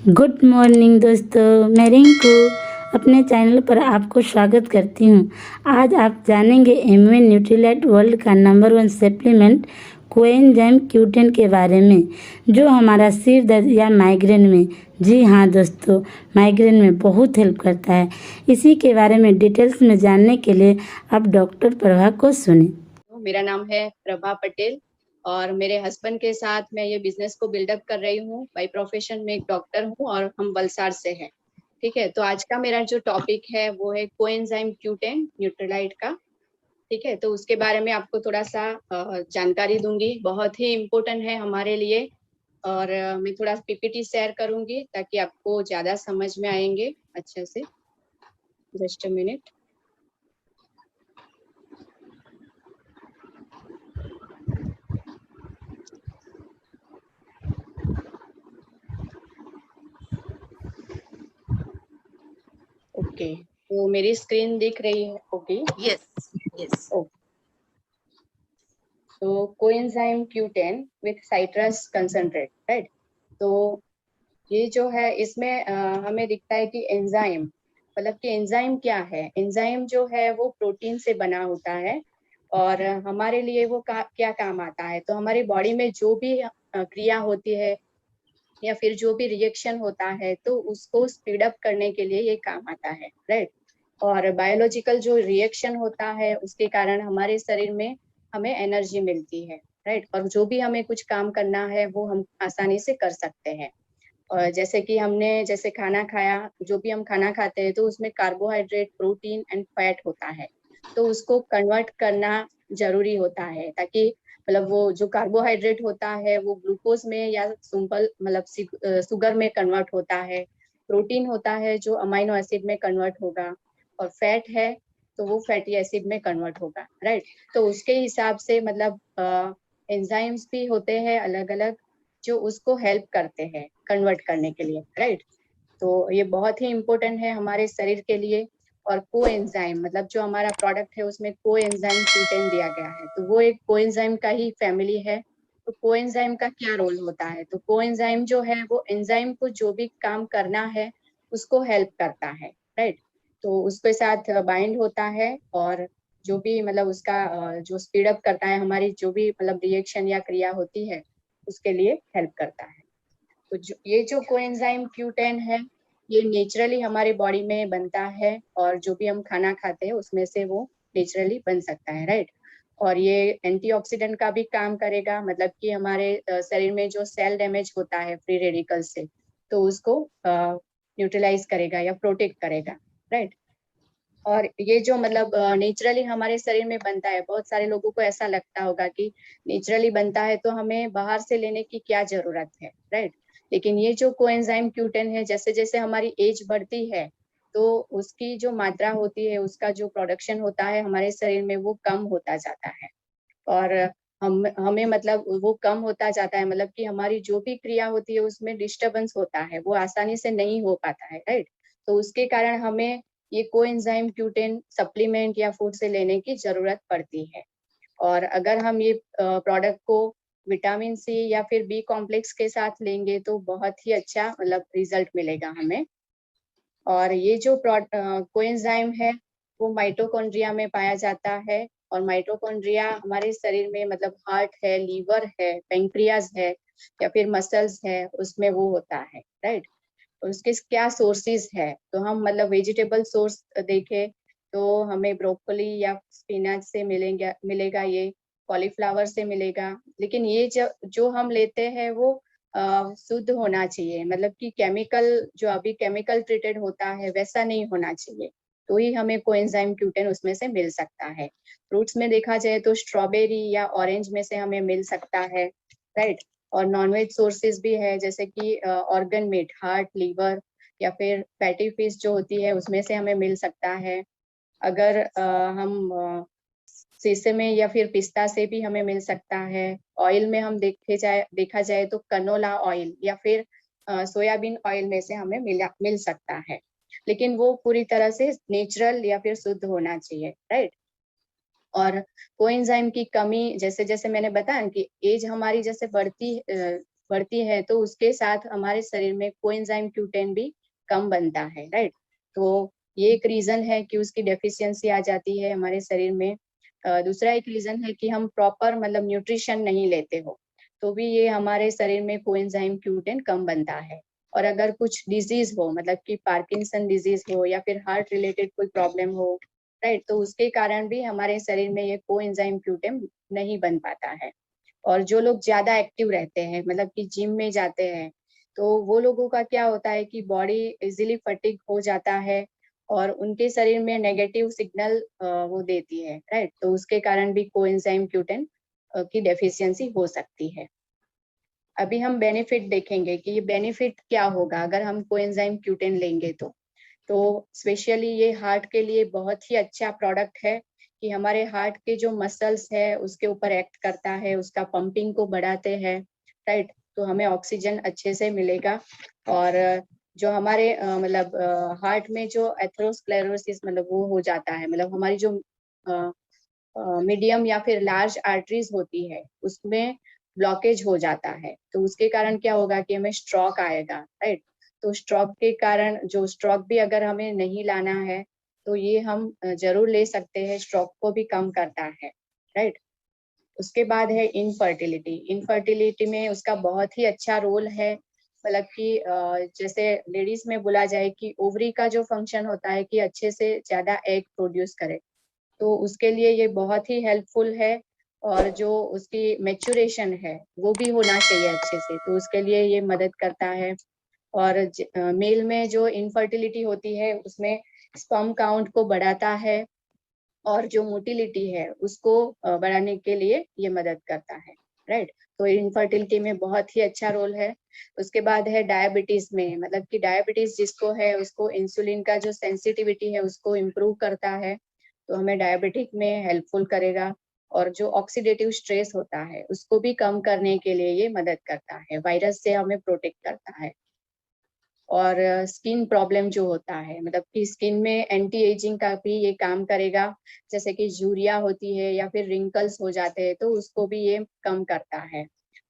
Good morning दोस्तों, मैं रिंकू अपने चैनल पर आपको स्वागत करती हूँ। आज आप जानेंगे एमवे न्यूट्रीलाइट वर्ल्ड का नंबर 1 सप्लीमेंट कोएंजाइम Q10 के बारे में, जो हमारा सिर दर्द या माइग्रेन में, जी हाँ दोस्तों, माइग्रेन में बहुत हेल्प करता है। इसी के बारे में डिटेल्स में जानने के लिए आप डॉक्टर प्रभा को सुने। मेरा नाम है प्रभा पटेल और मेरे हस्बैंड के साथ मैं ये बिजनेस को बिल्डअप कर रही हूँ। बाय प्रोफेशन में एक डॉक्टर हूँ और हम वलसाड से हैं। ठीक है, तो आज का मेरा जो टॉपिक है वो है कोएंजाइम Q10 न्यूट्रीलाइट का। ठीक है, तो उसके बारे में आपको थोड़ा सा जानकारी दूंगी। बहुत ही इम्पोर्टेंट है हमारे लिए और मैं थोड़ा पीपीटी शेयर करूंगी ताकि आपको ज्यादा समझ में आएंगे अच्छे से। Just a minute. ओके, तो मेरी स्क्रीन दिख रही है? Okay, yes. तो coenzyme Q10 with citrus concentrate, right. तो ये जो है इसमें हमें दिखता है कि एंजाइम, मतलब कि एंजाइम क्या है। एंजाइम जो है वो प्रोटीन से बना होता है और हमारे लिए वो क्या काम आता है। तो हमारी बॉडी में जो भी क्रिया होती है या फिर जो भी रिएक्शन होता है तो उसको स्पीड अप करने के लिए ये काम आता है, राइट। और बायोलॉजिकल जो रिएक्शन होता है उसके कारण हमारे शरीर में हमें एनर्जी मिलती है, राइट। और जो भी हमें कुछ काम करना है वो हम आसानी से कर सकते हैं। और जैसे कि हमने जैसे खाना खाया, जो भी हम खाना खाते हैं तो उसमें कार्बोहाइड्रेट, प्रोटीन एंड फैट होता है। तो उसको कन्वर्ट करना जरूरी होता है ताकि मतलब वो जो कार्बोहाइड्रेट होता है वो ग्लूकोज में या सिंपल मतलब शुगर में कन्वर्ट होता है। प्रोटीन होता है जो अमाइनो एसिड में कन्वर्ट होगा और फैट है तो वो फैटी एसिड में कन्वर्ट होगा, राइट। तो उसके हिसाब से मतलब एंजाइम्स भी होते हैं अलग अलग जो उसको हेल्प करते हैं कन्वर्ट करने के लिए, राइट। तो ये बहुत ही इम्पोर्टेंट है हमारे शरीर के लिए। और कोएंजाइम मतलब जो हमारा प्रोडक्ट है उसमें कोएंजाइम Q10 दिया गया है, तो वो एक कोएंजाइम का ही फैमिली है। तो कोएंजाइम का क्या रोल होता है, तो कोएंजाइम जो है वो एंजाइम को जो भी काम करना है उसको हेल्प करता है, राइट। तो उसके साथ बाइंड होता है और जो भी मतलब उसका जो स्पीड अप करता है, हमारी जो भी मतलब रिएक्शन या क्रिया होती है उसके लिए हेल्प करता है। तो ये जो कोएंजाइम Q10 है ये नेचुरली हमारी बॉडी में बनता है और जो भी हम खाना खाते हैं उसमें से वो नेचुरली बन सकता है, राइट। और ये एंटीऑक्सीडेंट का भी काम करेगा, मतलब कि हमारे शरीर में जो सेल डैमेज होता है फ्री रेडिकल से तो उसको न्यूट्रलाइज करेगा या प्रोटेक्ट करेगा, राइट। और ये जो मतलब नेचुरली हमारे शरीर में बनता है, बहुत सारे लोगों को ऐसा लगता होगा कि नेचुरली बनता है तो हमें बाहर से लेने की क्या जरूरत है, राइट। लेकिन ये जो कोएंजाइम Q10 है, जैसे जैसे हमारी एज बढ़ती है तो उसकी जो मात्रा होती है, उसका जो प्रोडक्शन होता है हमारे शरीर में वो कम होता जाता है। और हमें मतलब वो कम होता जाता है, मतलब कि हमारी जो भी क्रिया होती है उसमें डिस्टरबेंस होता है, वो आसानी से नहीं हो पाता है, राइट। तो उसके कारण हमें ये कोएंजाइम Q10 सप्लीमेंट या फूड से लेने की जरूरत पड़ती है। और अगर हम ये प्रोडक्ट को विटामिन सी या फिर बी कॉम्प्लेक्स के साथ लेंगे तो बहुत ही अच्छा मतलब रिजल्ट मिलेगा हमें। और ये जो कोएंजाइम है वो माइटोकॉन्ड्रिया में पाया जाता है। और माइटोकॉन्ड्रिया हमारे शरीर में मतलब हार्ट है, लीवर है, पेंक्रियाज है या फिर मसल्स है, उसमें वो होता है, राइट। और उसके क्या सोर्सेज है, तो हम मतलब वेजिटेबल सोर्स देखें तो हमें ब्रोकोली या स्पिनच से मिलेगा ये, कॉलीफ्लावर से मिलेगा। लेकिन ये जो हम लेते हैं वो शुद्ध होना चाहिए, मतलब कि केमिकल जो अभी केमिकल ट्रीटेड होता है वैसा नहीं होना चाहिए, तो ही हमें कोएंजाइम Q10 उसमें से मिल सकता है। फ्रूट्स में देखा जाए तो स्ट्रॉबेरी या ऑरेंज में से हमें मिल सकता है, राइट। और नॉनवेज सोर्सेज भी है जैसे कि ऑर्गन मीट, हार्ट, लीवर या फिर फैटी फिश जो होती है उसमें से हमें मिल सकता है। अगर हम शीशे में या फिर पिस्ता से भी हमें मिल सकता है। ऑयल में हम देखा जाए तो कनोला ऑयल या फिर सोयाबीन ऑयल में से हमें मिल सकता है। लेकिन वो पूरी तरह से नेचुरल या फिर शुद्ध होना चाहिए, राइट। और कोएंजाइम की कमी, जैसे जैसे मैंने बताया कि एज हमारी जैसे बढ़ती बढ़ती है तो उसके साथ हमारे शरीर में कोएंजाइम Q10 भी कम बनता है, राइट। तो ये एक रीजन है कि उसकी डेफिशिएंसी आ जाती है हमारे शरीर में। दूसरा एक रीजन है कि हम प्रॉपर मतलब न्यूट्रिशन नहीं लेते हो, तो भी ये हमारे शरीर में कोएंजाइम Q10 कम बनता है। और अगर कुछ डिजीज हो, मतलब कि पार्किंसन डिजीज हो या फिर हार्ट रिलेटेड कोई प्रॉब्लम हो, राइट, तो उसके कारण भी हमारे शरीर में ये कोएंजाइम Q10 नहीं बन पाता है। और जो लोग ज्यादा एक्टिव रहते हैं, मतलब कि जिम में जाते हैं, तो वो लोगों का क्या होता है कि बॉडी इजीली फटीग हो जाता है और उनके शरीर में नेगेटिव सिग्नल वो देती है, राइट। तो उसके कारण भी कोएंजाइम Q10 की डेफिशिएंसी हो सकती है। अभी हम बेनिफिट देखेंगे कि ये बेनिफिट क्या होगा अगर हम कोएंजाइम Q10 लेंगे तो स्पेशली ये हार्ट के लिए बहुत ही अच्छा प्रोडक्ट है कि हमारे हार्ट के जो मसल्स है उसके ऊपर एक्ट करता है, उसका पंपिंग को बढ़ाते हैं, राइट। तो हमें ऑक्सीजन अच्छे से मिलेगा। और जो हमारे मतलब हार्ट में जो एथेरोस्क्लेरोसिस मतलब वो हो जाता है, मतलब हमारी जो मीडियम या फिर लार्ज आर्टरीज होती है उसमें ब्लॉकेज हो जाता है, तो उसके कारण क्या होगा कि हमें स्ट्रोक आएगा, राइट। तो स्ट्रोक के कारण, जो स्ट्रोक भी अगर हमें नहीं लाना है तो ये हम जरूर ले सकते हैं, स्ट्रोक को भी कम करता है, राइट। उसके बाद है इनफर्टिलिटी। इनफर्टिलिटी में उसका बहुत ही अच्छा रोल है, मतलब कि जैसे लेडीज में बोला जाए कि ओवरी का जो फंक्शन होता है कि अच्छे से ज्यादा एग प्रोड्यूस करे, तो उसके लिए ये बहुत ही हेल्पफुल है। और जो उसकी मेचुरेशन है वो भी होना चाहिए अच्छे से, तो उसके लिए ये मदद करता है। और मेल में जो इनफर्टिलिटी होती है उसमें स्पर्म काउंट को बढ़ाता है और जो मोटिलिटी है उसको बढ़ाने के लिए ये मदद करता है, राइट। तो इनफर्टिलिटी में बहुत ही अच्छा रोल है। उसके बाद है डायबिटीज में, मतलब कि डायबिटीज जिसको है उसको इंसुलिन का जो सेंसिटिविटी है उसको इम्प्रूव करता है, तो हमें डायबिटिक में हेल्पफुल करेगा। और जो ऑक्सीडेटिव स्ट्रेस होता है उसको भी कम करने के लिए ये मदद करता है, वायरस से हमें प्रोटेक्ट करता है। और स्किन प्रॉब्लम जो होता है, मतलब कि स्किन में एंटी एजिंग का भी ये काम करेगा, जैसे कि झुर्रियाँ होती है या फिर रिंकल्स हो जाते हैं तो उसको भी ये कम करता है।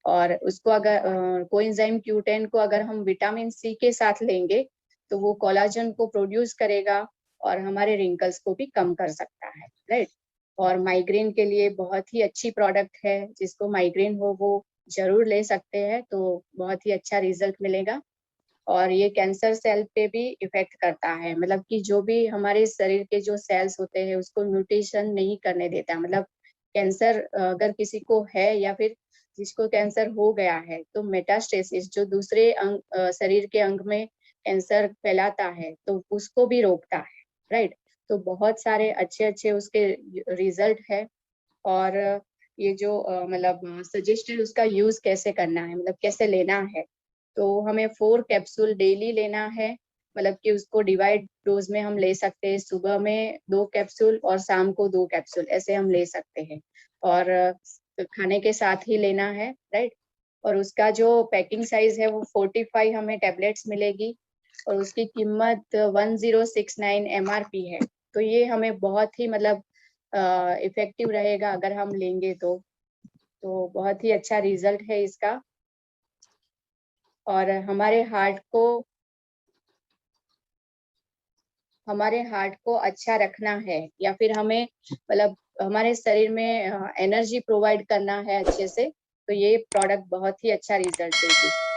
और उसको अगर कोएंजाइम Q10 को अगर हम विटामिन सी के साथ लेंगे तो वो कोलाजन को प्रोड्यूस करेगा और हमारे रिंकल्स को भी कम कर सकता है, राइट। और माइग्रेन के लिए बहुत ही अच्छी प्रोडक्ट है, जिसको माइग्रेन हो वो जरूर ले सकते हैं, तो बहुत ही अच्छा रिजल्ट मिलेगा। और ये कैंसर सेल पे भी इफेक्ट करता है, मतलब कि जो भी हमारे शरीर के जो सेल्स होते हैं उसको म्यूटेशन नहीं करने देता। मतलब कैंसर अगर किसी को है या फिर जिसको कैंसर हो गया है तो मेटास्टेसिस जो दूसरे शरीर के अंग में कैंसर फैलाता है तो उसको भी रोकता है, राइट। तो बहुत सारे अच्छे अच्छे उसके रिजल्ट है। और ये जो मतलब सजेस्टेड उसका यूज कैसे करना है, मतलब कैसे लेना है, तो हमें 4 कैप्सूल डेली लेना है। मतलब कि उसको डिवाइड डोज में हम ले सकते हैं, सुबह में 2 कैप्सूल और शाम को 2 कैप्सूल, ऐसे हम ले सकते हैं। और खाने के साथ ही लेना है, राइट। और उसका जो पैकिंग साइज है वो 45 हमें टेबलेट्स मिलेगी और उसकी कीमत 1069 MRP है। तो ये हमें बहुत ही मतलब इफेक्टिव रहेगा अगर हम लेंगे तो बहुत ही अच्छा रिजल्ट है इसका। और हमारे हार्ट को अच्छा रखना है या फिर हमें मतलब हमारे शरीर में एनर्जी प्रोवाइड करना है अच्छे से, तो ये प्रोडक्ट बहुत ही अच्छा रिजल्ट देगी।